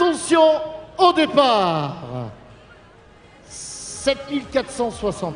Attention au départ. 7469.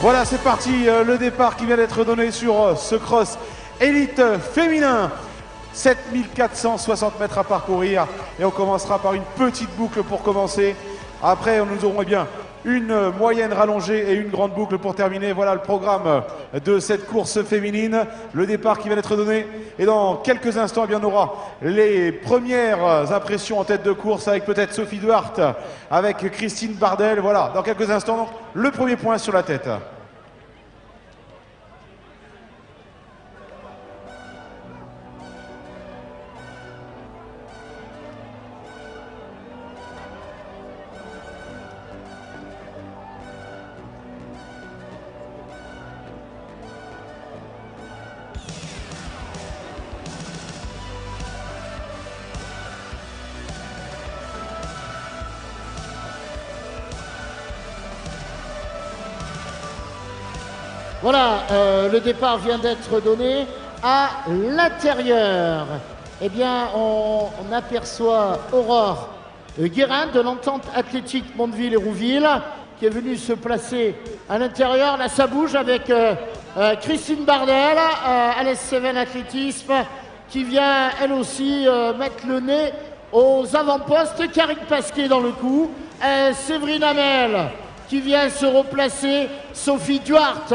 Voilà, c'est parti, le départ qui vient d'être donné sur ce cross élite féminin. 7460 mètres à parcourir et on commencera par une petite boucle pour commencer. Après, nous aurons bien une moyenne rallongée et une grande boucle pour terminer. Voilà le programme de cette course féminine. Le départ qui vient d'être donné. Et dans quelques instants, on aura les premières impressions en tête de course avec peut-être Sophie Duarte, avec Christine Bardel. Voilà, dans quelques instants, donc, le premier point sur la tête. Voilà, le départ vient d'être donné à l'intérieur. Eh bien, on aperçoit Aurore Guérin de l'entente athlétique Mondeville-Hérouville qui est venue se placer à l'intérieur. Là, ça bouge avec Christine Bardel, à l'S7 Athlétisme, qui vient elle aussi mettre le nez aux avant-postes. Karine Pasquet dans le coup, Séverine Hamel qui vient se replacer, Sophie Duarte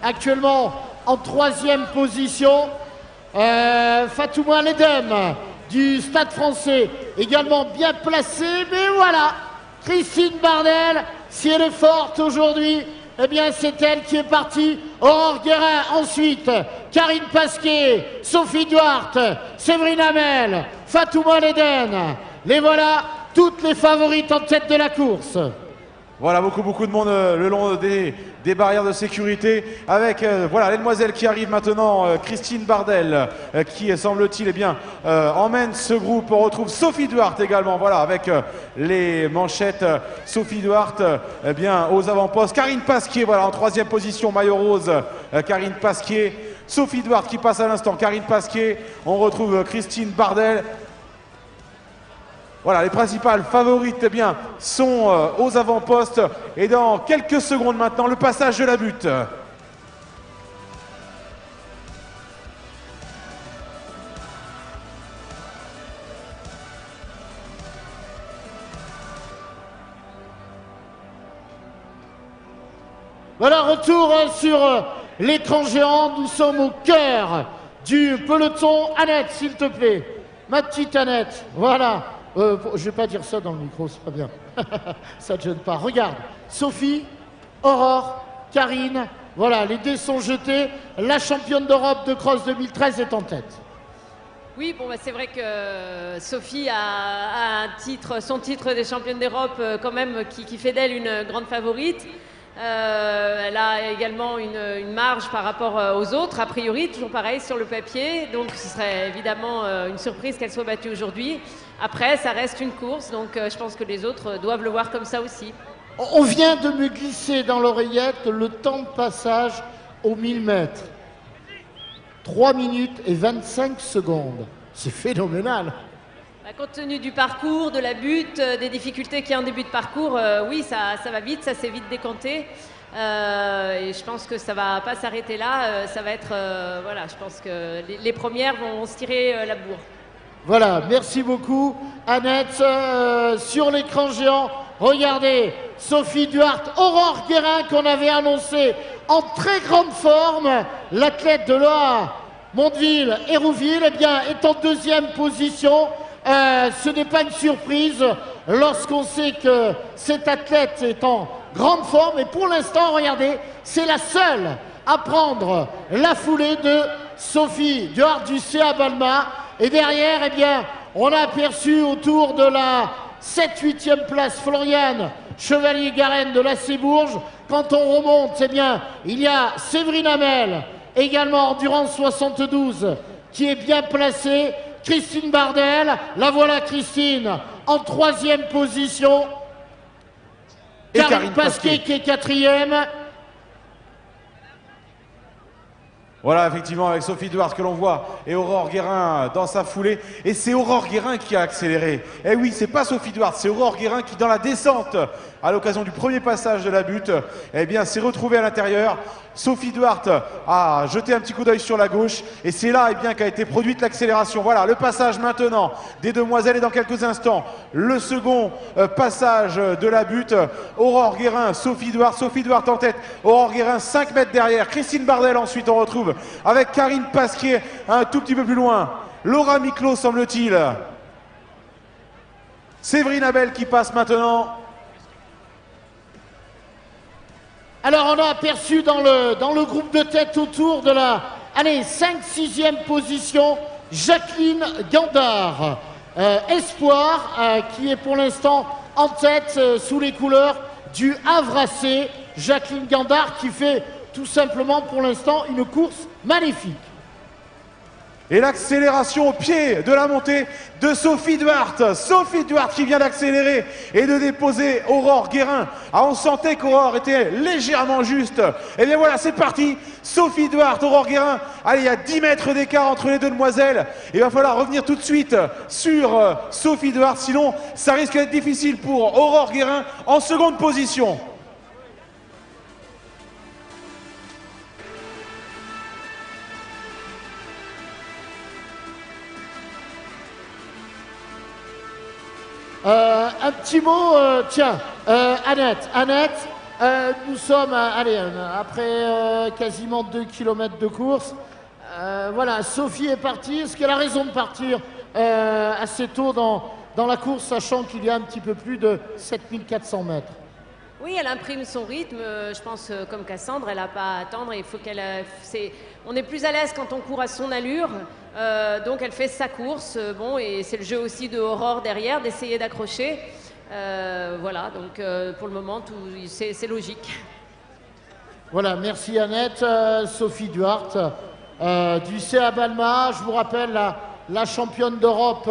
actuellement en 3e position, Fatouma Ledem du Stade Français également bien placée, mais voilà, Christine Bardel, si elle est forte aujourd'hui, eh bien c'est elle qui est partie. Aurore Guérin ensuite, Karine Pasquet, Sophie Duarte, Séverine Hamel, Fatouma Ledem, les voilà toutes les favorites en tête de la course. Voilà, beaucoup de monde le long des barrières de sécurité avec voilà, les demoiselles qui arrivent maintenant, Christine Bardel qui semble-t-il emmène ce groupe. On retrouve Sophie Duarte également, voilà, avec les manchettes Sophie Duarte aux avant-postes. Karine Pasquier, voilà, en 3e position, maillot rose, Karine Pasquier. Sophie Duarte qui passe à l'instant, Karine Pasquier. On retrouve Christine Bardel. Voilà, les principales favorites sont aux avant-postes. Et dans quelques secondes maintenant, le passage de la butte. Voilà, retour sur l'écran géant. Nous sommes au cœur du peloton. Annette, s'il te plaît. Ma petite Annette, voilà. Je ne vais pas dire ça dans le micro, c'est pas bien. Ça ne te gêne pas. Regarde, Sophie, Aurore, Karine, voilà, les dés sont jetés. La championne d'Europe de cross 2013 est en tête. Oui, bon, c'est vrai que Sophie a son titre des championnes d'Europe quand même qui fait d'elle une grande favorite. Elle a également une marge par rapport aux autres, a priori, toujours pareil sur le papier. Donc ce serait évidemment une surprise qu'elle soit battue aujourd'hui. Après, ça reste une course, donc je pense que les autres doivent le voir comme ça aussi. On vient de me glisser dans l'oreillette le temps de passage aux 1000 mètres. 3 minutes et 25 secondes. C'est phénoménal. Compte tenu du parcours, de la butte, des difficultés qu'il y a en début de parcours, oui, ça va vite, ça s'est vite décanté. Et je pense que ça va pas s'arrêter là. Ça va être, voilà, je pense que les premières vont se tirer la bourre. Voilà, merci beaucoup. Annette, sur l'écran géant, regardez, Sophie Duarte, Aurore Guérin qu'on avait annoncé en très grande forme, l'athlète de l'OA Mondeville-Hérouville, est en 2e position. Ce n'est pas une surprise. lorsqu'on sait que cet athlète est en grande forme. Et pour l'instant, regardez, c'est la seule à prendre la foulée de Sophie Duarte du CA Balma. Et derrière, eh bien, on a aperçu autour de la 7-8e place Floriane Chevalier-Garenne de la Sébourge. Quand on remonte, eh bien, il y a Séverine Hamel, également Endurance 72, qui est bien placée. Christine Bardel, la voilà Christine, en 3e position. Et Karine Pasquier qui est 4e. Voilà, effectivement, avec Sophie Duarte que l'on voit et Aurore Guérin dans sa foulée. Et c'est Aurore Guérin qui a accéléré. Eh oui, c'est pas Sophie Duarte, c'est Aurore Guérin qui, dans la descente, à l'occasion du premier passage de la butte, eh bien, s'est retrouvée à l'intérieur. Sophie Duarte a jeté un petit coup d'œil sur la gauche et c'est là eh bien qu'a été produite l'accélération. Voilà le passage maintenant des demoiselles et dans quelques instants le second passage de la butte. Aurore Guérin, Sophie Duarte en tête, Aurore Guérin 5 mètres derrière, Christine Bardel ensuite on retrouve avec Karine Pasquier un tout petit peu plus loin, Laura Miclot semble-t-il, Séverine Abel qui passe maintenant. Alors on a aperçu dans le groupe de tête autour de la 5-6e position Jacqueline Gandard, espoir, qui est pour l'instant en tête sous les couleurs du Havre AC. Jacqueline Gandard qui fait tout simplement pour l'instant une course magnifique. Et l'accélération au pied de la montée de Sophie Duarte. Sophie Duarte qui vient d'accélérer et de déposer Aurore Guérin. Ah, on sentait qu'Aurore était légèrement juste. Et bien voilà, c'est parti. Sophie Duarte, Aurore Guérin. Allez, il y a 10 mètres d'écart entre les deux demoiselles. Il va falloir revenir tout de suite sur Sophie Duarte. Sinon, ça risque d'être difficile pour Aurore Guérin en seconde position. Un petit mot, tiens, Annette, nous sommes après quasiment 2 km de course. Voilà, Sophie est partie. Est-ce qu'elle a raison de partir assez tôt dans la course, sachant qu'il y a un petit peu plus de 7400 mètres? Oui, elle imprime son rythme, je pense, comme Cassandre, elle n'a pas à attendre. Il faut on est plus à l'aise quand on court à son allure, donc elle fait sa course. Bon, et c'est le jeu aussi de Aurore derrière, d'essayer d'accrocher. Voilà, donc pour le moment, c'est logique. Voilà, merci Annette. Sophie Duarte du CA Balma, je vous rappelle, la championne d'Europe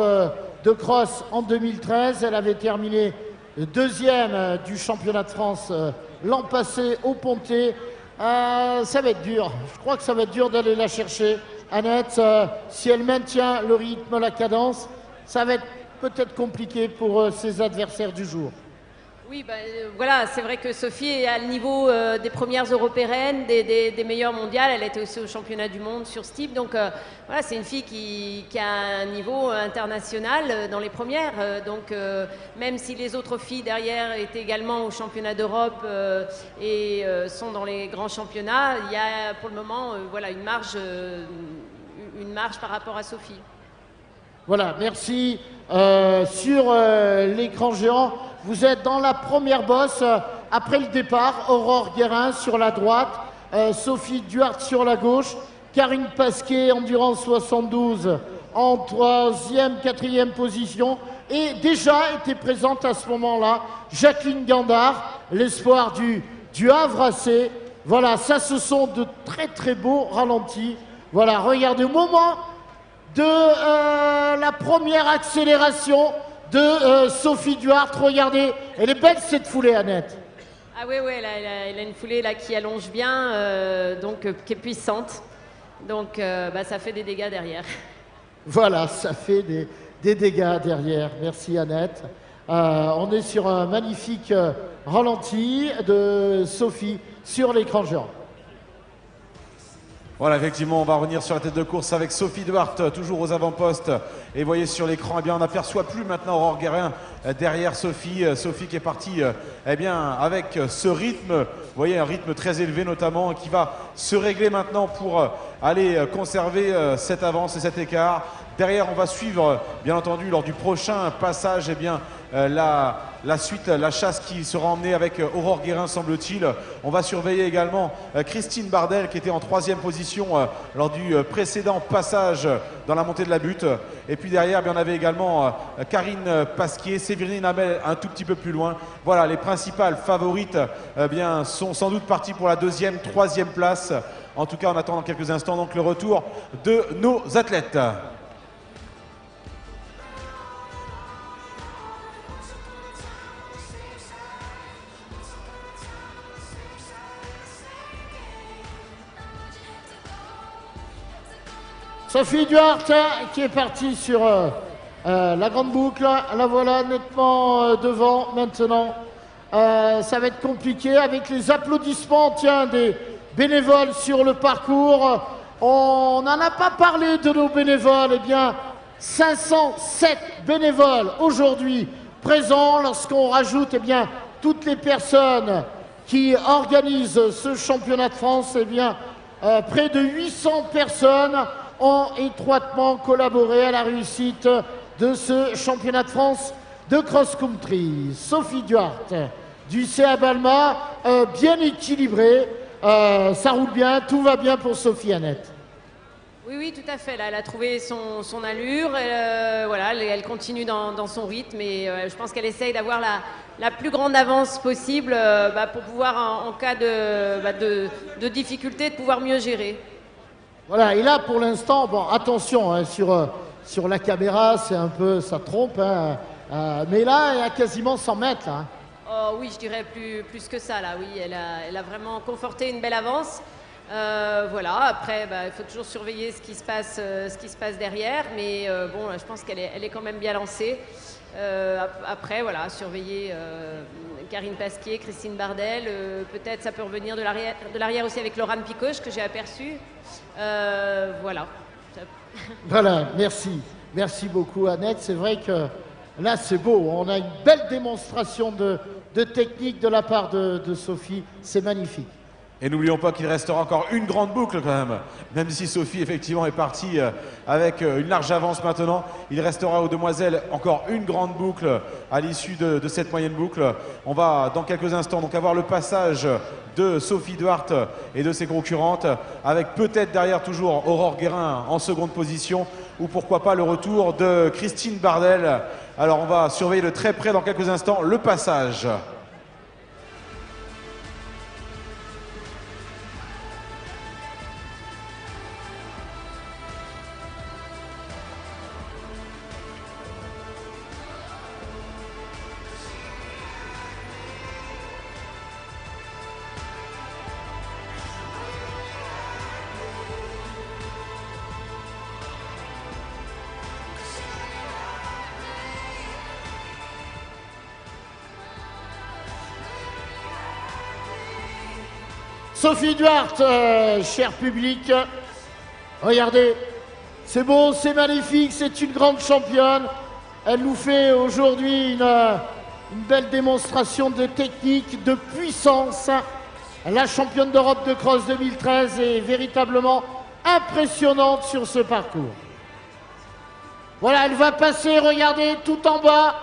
de cross en 2013. Elle avait terminé deuxième du championnat de France l'an passé au Pontet. Ça va être dur. Je crois que ça va être dur d'aller la chercher. Annette, si elle maintient le rythme, la cadence, ça va être peut-être compliqué pour ses adversaires du jour. Oui, voilà, c'est vrai que Sophie est à le niveau des premières européennes, des meilleures mondiales. Elle était aussi au championnat du monde sur ce type. Donc voilà, c'est une fille qui a un niveau international dans les premières. Donc même si les autres filles derrière étaient également au championnat d'Europe et sont dans les grands championnats, il y a pour le moment voilà, une marge par rapport à Sophie. Voilà, merci. Sur l'écran géant, vous êtes dans la première bosse après le départ. Aurore Guérin sur la droite, Sophie Duarte sur la gauche, Karine Pasquier, Endurance 72 en 3e, 4e position. Et déjà était présente à ce moment-là Jacqueline Gandard, l'espoir du Havre AC. Voilà, ça ce sont de très très beaux ralentis. Voilà, regardez au moment de la première accélération de Sophie Duarte. Regardez, elle est belle cette foulée, Annette. Ah oui, elle a une foulée là qui allonge bien, donc qui est puissante. Donc ça fait des dégâts derrière. Voilà, ça fait des dégâts derrière. Merci Annette. On est sur un magnifique ralenti de Sophie sur l'écran géant. Voilà, effectivement, on va revenir sur la tête de course avec Sophie Duarte, toujours aux avant-postes. Et vous voyez sur l'écran, eh bien, on n'aperçoit plus maintenant Aurore Guérin derrière Sophie. Sophie qui est partie eh bien, avec ce rythme, vous voyez, un rythme très élevé notamment, qui va se régler maintenant pour aller conserver cette avance et cet écart. Derrière, on va suivre, bien entendu, lors du prochain passage, eh bien, la suite, la chasse qui sera emmenée avec Aurore Guérin, semble-t-il. On va surveiller également Christine Bardel qui était en 3e position lors du précédent passage dans la montée de la butte. Et puis derrière, bien, on avait également Karine Pasquier, Séverine Hamel un tout petit peu plus loin. Voilà, les principales favorites bien, sont sans doute parties pour la 2e, 3e place. En tout cas, on attend dans quelques instants donc le retour de nos athlètes. Sophie Duarte qui est partie sur la grande boucle. La voilà nettement devant maintenant. Ça va être compliqué avec les applaudissements, tiens, des bénévoles sur le parcours. On n'en a pas parlé de nos bénévoles. Eh bien, 507 bénévoles aujourd'hui présents. Lorsqu'on rajoute eh bien, toutes les personnes qui organisent ce championnat de France, eh bien, près de 800 personnes ont étroitement collaboré à la réussite de ce championnat de France de cross-country. Sophie Duarte du CA Balma, bien équilibré, ça roule bien, tout va bien pour Sophie Annette. Oui, oui, tout à fait. Là, elle a trouvé son allure, voilà, elle continue dans son rythme et je pense qu'elle essaye d'avoir la plus grande avance possible pour pouvoir, en cas de difficulté, de pouvoir mieux gérer. Voilà, et là pour l'instant, bon, attention hein, sur la caméra, c'est un peu, ça trompe, hein, mais là, elle a quasiment 100 mètres. Là. Oh, oui, je dirais plus que ça, là, oui, elle a vraiment conforté une belle avance. Voilà, après, il faut toujours surveiller ce qui se passe derrière, mais bon, je pense qu'elle est quand même bien lancée. Après, voilà, surveiller Karine Pasquier, Christine Bardel, peut-être ça peut revenir de l'arrière aussi avec Laurent Picoche que j'ai aperçu. Voilà. Voilà, merci. Merci beaucoup Annette. C'est vrai que là c'est beau. On a une belle démonstration de technique de la part de Sophie. C'est magnifique. Et n'oublions pas qu'il restera encore une grande boucle quand même si Sophie effectivement est partie avec une large avance maintenant, il restera aux demoiselles encore une grande boucle à l'issue de cette moyenne boucle. On va dans quelques instants donc avoir le passage de Sophie Duarte et de ses concurrentes, avec peut-être derrière toujours Aurore Guérin en seconde position, ou pourquoi pas le retour de Christine Bardel. Alors on va surveiller de très près dans quelques instants le passage. Sophie Duarte, cher public, regardez, c'est beau, c'est magnifique, c'est une grande championne. Elle nous fait aujourd'hui une belle démonstration de technique, de puissance. La championne d'Europe de cross 2013 est véritablement impressionnante sur ce parcours. Voilà, elle va passer, regardez, tout en bas,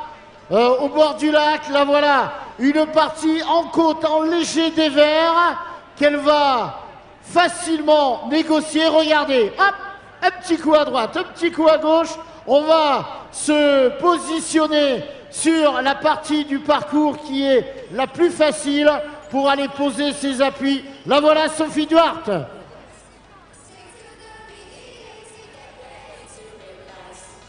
au bord du lac, là voilà, une partie en côte, en léger dévers, qu'elle va facilement négocier. Regardez, hop, un petit coup à droite, un petit coup à gauche. On va se positionner sur la partie du parcours qui est la plus facile pour aller poser ses appuis. La voilà, Sophie Duarte.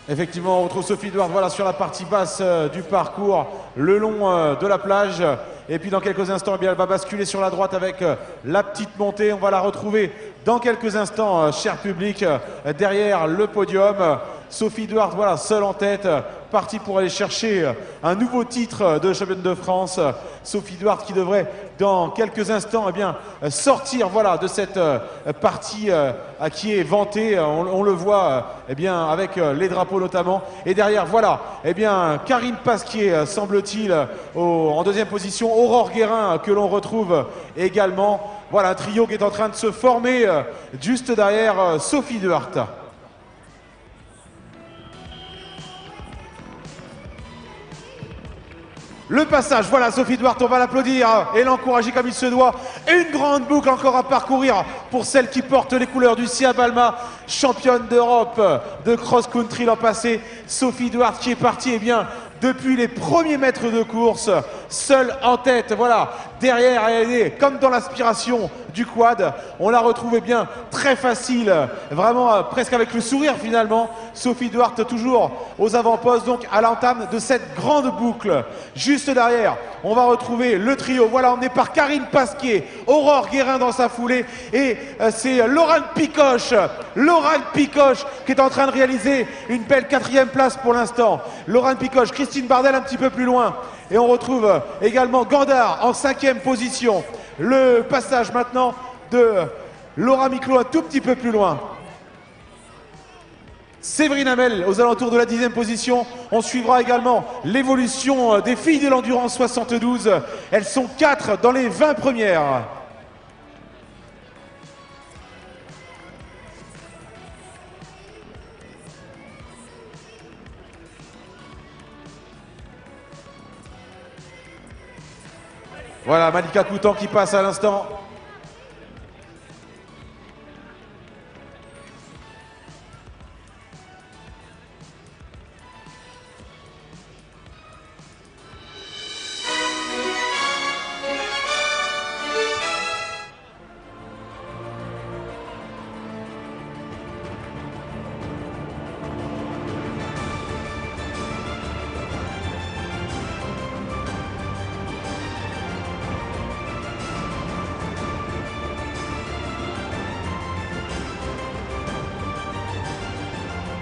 Effectivement, on retrouve Sophie Duarte voilà, sur la partie basse du parcours, le long de la plage. Et puis dans quelques instants, eh bien, elle va basculer sur la droite avec la petite montée. On va la retrouver dans quelques instants, cher public, derrière le podium. Sophie Duarte, voilà, seule en tête, partie pour aller chercher un nouveau titre de championne de France. Sophie Duarte qui devrait dans quelques instants eh bien, sortir voilà, de cette partie qui est vantée. On le voit eh bien, avec les drapeaux notamment. Et derrière, voilà, eh bien, Karine Pasquier, semble-t-il, en deuxième position. Aurore Guérin que l'on retrouve également. Voilà un trio qui est en train de se former juste derrière Sophie Duarte. Le passage, voilà Sophie Duarte, on va l'applaudir et l'encourager comme il se doit. Et une grande boucle encore à parcourir pour celle qui porte les couleurs du SIA Balma, championne d'Europe de cross-country l'an passé. Sophie Duarte qui est partie, eh bien, depuis les premiers mètres de course, seule en tête, voilà, derrière elle est comme dans l'aspiration du quad, on la retrouve eh bien très facile, vraiment presque avec le sourire finalement, Sophie Duarte toujours aux avant-postes, donc à l'entame de cette grande boucle. Juste derrière, on va retrouver le trio, voilà, emmené par Karine Pasquier, Aurore Guérin dans sa foulée, et c'est Laurent Picoche qui est en train de réaliser une belle 4e place pour l'instant. Laurent Picoche, Christine Bardel un petit peu plus loin, et on retrouve également Gandard en 5e position. Le passage maintenant de Laura Miclot un tout petit peu plus loin. Séverine Hamel aux alentours de la 10e position. On suivra également l'évolution des filles de l'endurance 72. Elles sont 4 dans les 20 premières. Voilà, Malika Coutan qui passe à l'instant.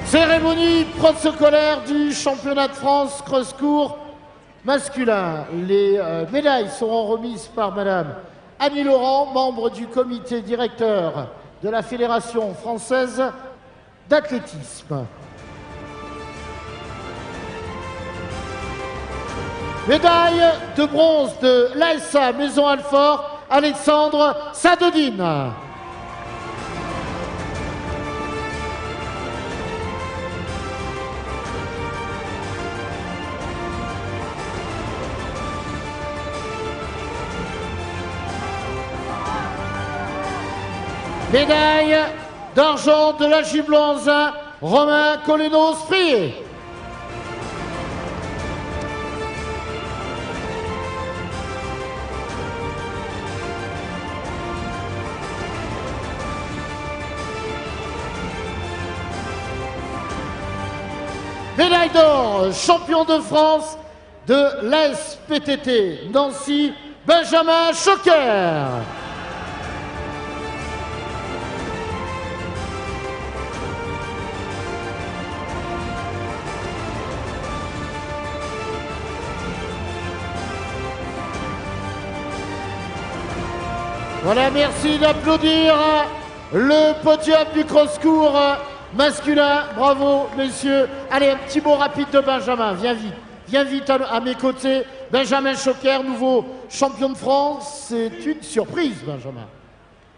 Cérémonie protocolaire du championnat de France cross-court masculin. Les médailles seront remises par Madame Annie Laurent, membre du comité directeur de la Fédération française d'athlétisme. Médaille de bronze de l'ASA Maison-Alfort, Alexandre Sadodine. Médaille d'argent de la Giblonze, Romain Coleno-Sprier. Médaille d'or, champion de France de l'ASPTT, Nancy, Benjamin Choquer. Voilà, merci d'applaudir le podium du cross-court masculin. Bravo, messieurs. Allez, un petit mot rapide de Benjamin. Viens vite à mes côtés. Benjamin Choquer, nouveau champion de France. C'est une surprise, Benjamin.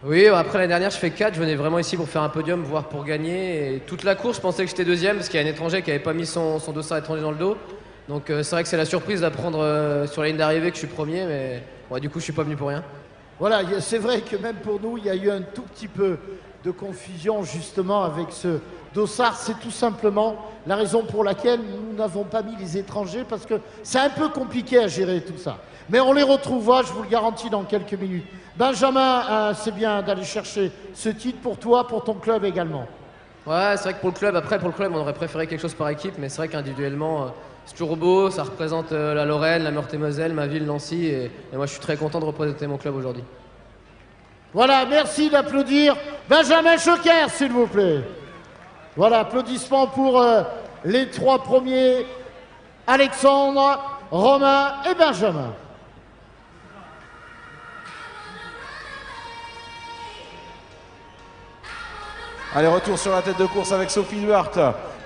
Oui, après l'année dernière, je fais 4. Je venais vraiment ici pour faire un podium, voire pour gagner. Et toute la course, je pensais que j'étais deuxième parce qu'il y a un étranger qui n'avait pas mis son dossard étranger dans le dos. Donc c'est vrai que c'est la surprise d'apprendre sur la ligne d'arrivée que je suis premier. Mais ouais, du coup, je suis pas venu pour rien. Voilà, c'est vrai que même pour nous, il y a eu un tout petit peu de confusion justement avec ce dossard. C'est tout simplement la raison pour laquelle nous n'avons pas mis les étrangers, parce que c'est un peu compliqué à gérer tout ça. Mais on les retrouvera, je vous le garantis, dans quelques minutes. Benjamin, c'est bien d'aller chercher ce titre pour toi, pour ton club également. Ouais, c'est vrai que pour le club, on aurait préféré quelque chose par équipe, mais c'est vrai qu'individuellement, c'est toujours beau, ça représente la Lorraine, la Meurthe-et-Moselle, ma ville, Nancy, et moi je suis très content de représenter mon club aujourd'hui. Voilà, merci d'applaudir Benjamin Choquer, s'il vous plaît. Voilà, applaudissements pour les 3 premiers, Alexandre, Romain et Benjamin. Allez, retour sur la tête de course avec Sophie Duarte,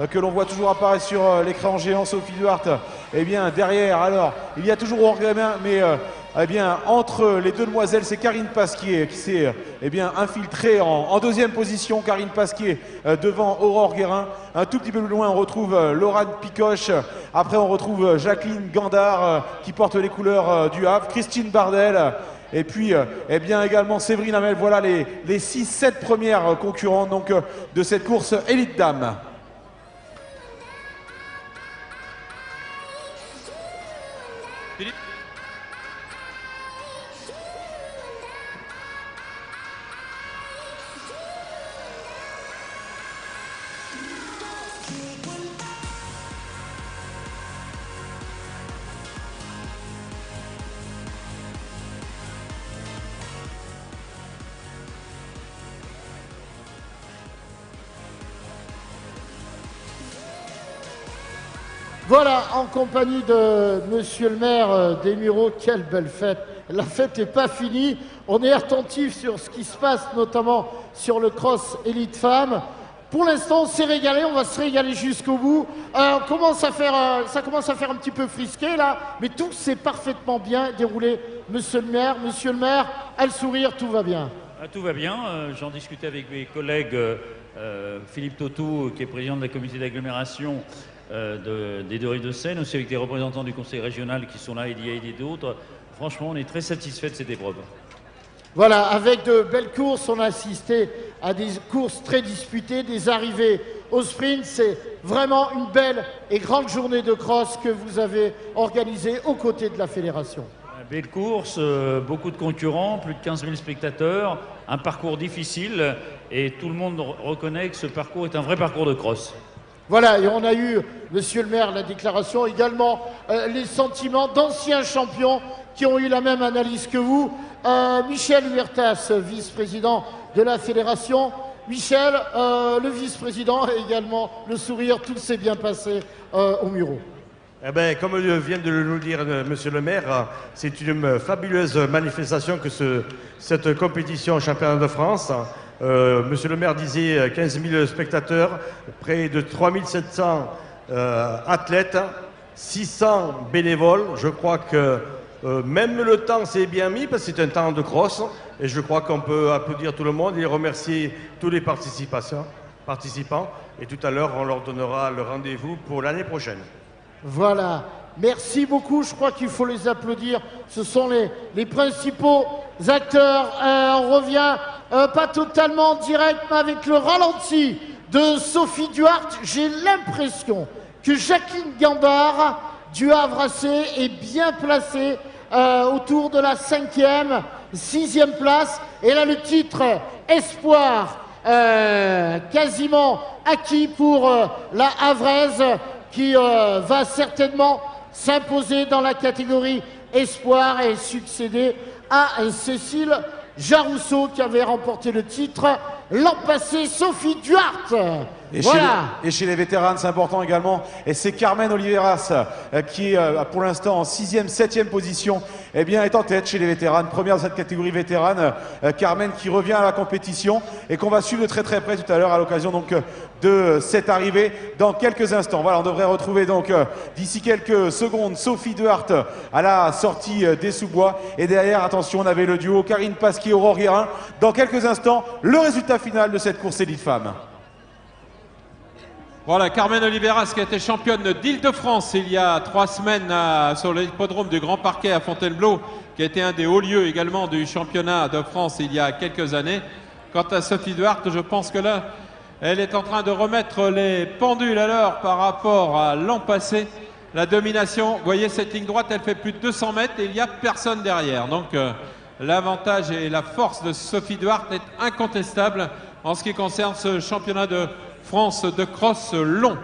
que l'on voit toujours apparaître sur l'écran géant. Sophie Duarte, eh bien derrière, alors, il y a toujours Aurore Guérin, mais eh bien, entre les deux demoiselles, c'est Karine Pasquier qui s'est eh bien, infiltrée en deuxième position. Karine Pasquier devant Aurore Guérin. Un tout petit peu plus loin, on retrouve Laurane Picoche. Après, on retrouve Jacqueline Gandard qui porte les couleurs du Havre. Christine Bardel. Et puis, eh bien, également Séverine Hamel. Voilà les 6-7 premières concurrentes donc, de cette course élite dame. Voilà, en compagnie de Monsieur le maire des Mureaux, quelle belle fête. La fête n'est pas finie. On est attentif sur ce qui se passe, notamment sur le cross élite femmes. Pour l'instant, on s'est régalé, on va se régaler jusqu'au bout. Ça commence à faire un petit peu frisqué là, mais tout s'est parfaitement bien déroulé. Monsieur le maire, à le sourire, tout va bien. Tout va bien. J'en discutais avec mes collègues Philippe Tautou, qui est président de la comité d'agglomération des deux rives de Seine, aussi avec des représentants du conseil régional qui sont là, Elia et d'autres. Franchement, on est très satisfait de cette épreuve. Voilà, avec de belles courses, on a assisté à des courses très disputées, des arrivées au sprint. C'est vraiment une belle et grande journée de cross que vous avez organisée aux côtés de la fédération. Belle course, beaucoup de concurrents, plus de 15 000 spectateurs, un parcours difficile et tout le monde reconnaît que ce parcours est un vrai parcours de cross. Voilà, et on a eu, monsieur le maire, la déclaration, également les sentiments d'anciens champions qui ont eu la même analyse que vous. Michel Huertas, vice-président de la fédération. Michel, le vice-président, et également le sourire, tout s'est bien passé au Mureaux. Eh bien, comme vient de nous dire monsieur le maire, c'est une fabuleuse manifestation que cette compétition championnat de France. Monsieur le maire disait 15 000 spectateurs, près de 3 700 athlètes, 600 bénévoles. Je crois que même le temps s'est bien mis parce que c'est un temps de cross et je crois qu'on peut applaudir tout le monde et remercier tous les participants. Et tout à l'heure, on leur donnera le rendez-vous pour l'année prochaine. Voilà. Merci beaucoup. Je crois qu'il faut les applaudir. Ce sont les principaux acteurs. On revient pas totalement en direct, mais avec le ralenti de Sophie Duarte. J'ai l'impression que Jacqueline Gandard du Havre AC est bien placée autour de la 5e, 6e place. Et là, le titre Espoir quasiment acquis pour la Havraise qui va certainement s'imposer dans la catégorie Espoir et succéder à Cécile Jarousseau qui avait remporté le titre l'an passé, Sophie Duarte. Et, voilà. chez les vétérans, c'est important également. Et c'est Carmen Oliveras qui est pour l'instant en 6e, 7e position. Eh bien, est en tête chez les vétérans. Première de cette catégorie vétérane. Carmen qui revient à la compétition et qu'on va suivre de très très près tout à l'heure à l'occasion donc de cette arrivée dans quelques instants. Voilà, on devrait retrouver donc d'ici quelques secondes Sophie Duarte à la sortie des sous-bois. Et derrière, attention, on avait le duo Karine Pasquier, Aurore Guérin. Dans quelques instants, le résultat final de cette course élite femmes. Voilà, Carmen Oliveras qui a été championne d'Île-de-France il y a 3 semaines sur l'hippodrome du Grand Parquet à Fontainebleau, qui a été un des hauts lieux également du championnat de France il y a quelques années. Quant à Sophie Duarte, je pense que là, elle est en train de remettre les pendules à l'heure par rapport à l'an passé. La domination, vous voyez cette ligne droite, elle fait plus de 200 mètres et il n'y a personne derrière. Donc l'avantage et la force de Sophie Duarte est incontestable en ce qui concerne ce championnat de France de cross long.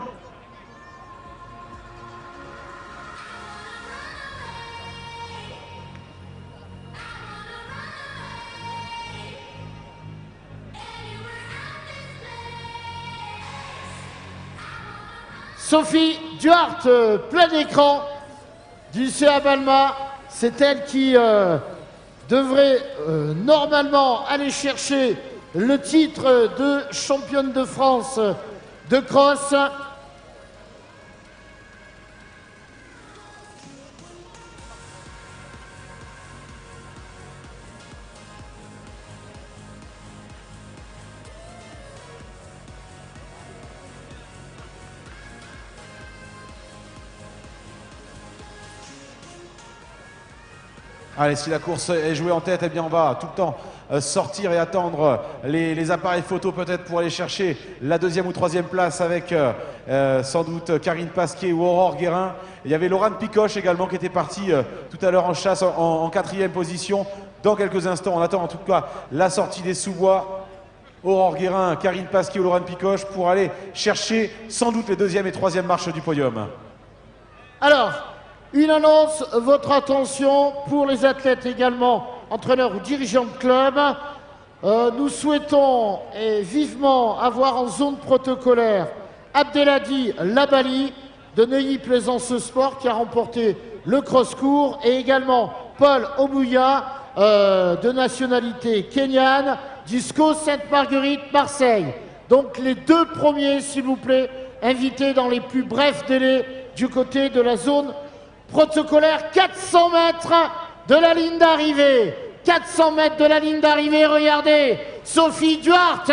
Sophie Duarte, plein écran du CA Balma. C'est elle qui devrait normalement aller chercher le titre de championne de France de cross. Allez, si la course est jouée en tête, eh bien on va tout le temps sortir et attendre les appareils photo peut-être pour aller chercher la deuxième ou troisième place avec sans doute Karine Pasquier ou Aurore Guérin. Il y avait Laurent Picoche également qui était parti tout à l'heure en chasse en quatrième position. Dans quelques instants, on attend en tout cas la sortie des sous-bois. Aurore Guérin, Karine Pasquier ou Laurent Picoche pour aller chercher sans doute les deuxième et troisième marches du podium. Alors, une annonce, votre attention pour les athlètes également, entraîneurs ou dirigeants de club. Nous souhaitons vivement avoir en zone protocolaire Abdelhadi Labali de Neuilly-Plaisance Sport qui a remporté le cross-court et également Paul Omouya de nationalité kenyane d'ISCO Sainte-Marguerite Marseille. Donc les deux premiers, s'il vous plaît, invités dans les plus brefs délais du côté de la zone protocolaire. 400 mètres de la ligne d'arrivée. 400 mètres de la ligne d'arrivée, regardez, Sophie Duarte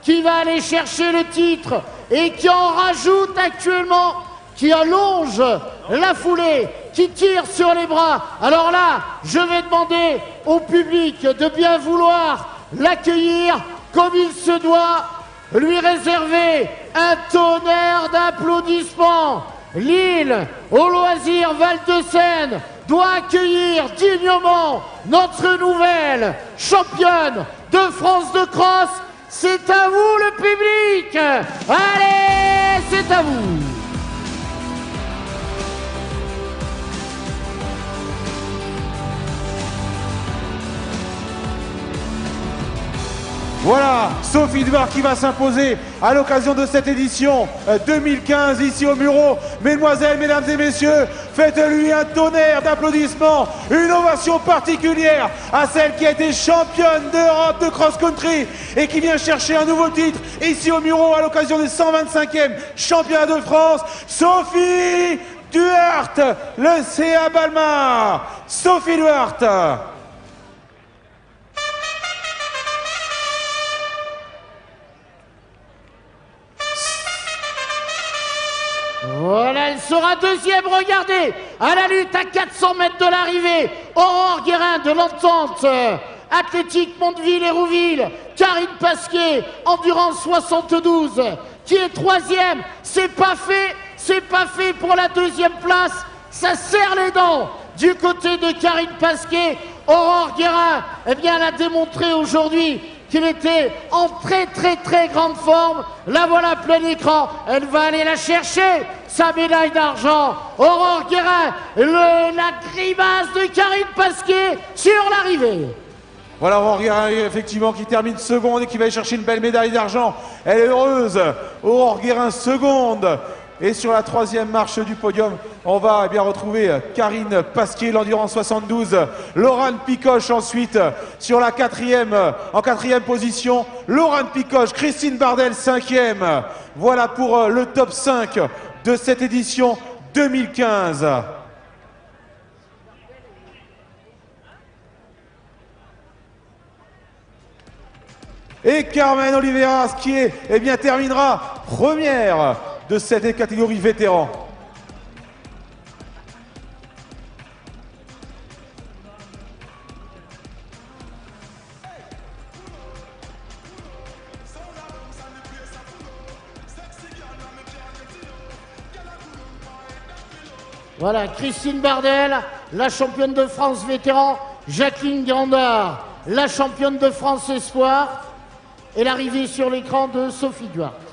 qui va aller chercher le titre et qui en rajoute actuellement, qui allonge la foulée, qui tire sur les bras. Alors là, je vais demander au public de bien vouloir l'accueillir comme il se doit, lui réserver un tonnerre d'applaudissements. Lille, au loisir Val-de-Seine, doit accueillir dignement notre nouvelle championne de France de cross. C'est à vous le public. Allez, c'est à vous. Voilà, Sophie Duarte qui va s'imposer à l'occasion de cette édition 2015 ici au Muro. Mesdemoiselles, mesdames et messieurs, faites-lui un tonnerre d'applaudissements, une ovation particulière à celle qui a été championne d'Europe de cross-country et qui vient chercher un nouveau titre ici au Muro à l'occasion des 125e championnats de France, Sophie Duarte, le CA Balma. Sophie Duarte. Voilà, elle sera deuxième, regardez, à la lutte à 400 mètres de l'arrivée, Aurore Guérin de l'Entente Athlétique Mondeville-Hérouville, Karine Pasquier, Endurance 72, qui est troisième. C'est pas fait pour la deuxième place, ça serre les dents du côté de Karine Pasquier. Aurore Guérin, eh bien, elle a démontré aujourd'hui qu'il était en très grande forme. La voilà plein écran, elle va aller la chercher, sa médaille d'argent. Aurore Guérin, la grimace de Karine Pasquier sur l'arrivée. Voilà Aurore Guérin effectivement qui termine seconde et qui va aller chercher une belle médaille d'argent. Elle est heureuse. Aurore Guérin seconde. Et sur la troisième marche du podium, on va eh bien retrouver Karine Pasquier, l'Endurance 72, Laurent Picoche ensuite sur la en quatrième position, Laurent Picoche, Christine Bardel cinquième. Voilà pour le top 5 de cette édition 2015. Et Carmen Oliveras qui eh bien, terminera première de cette catégorie vétéran. Voilà, Christine Bardel, la championne de France vétéran, Jacqueline Grandard, la championne de France espoir, et l'arrivée sur l'écran de Sophie Duarte.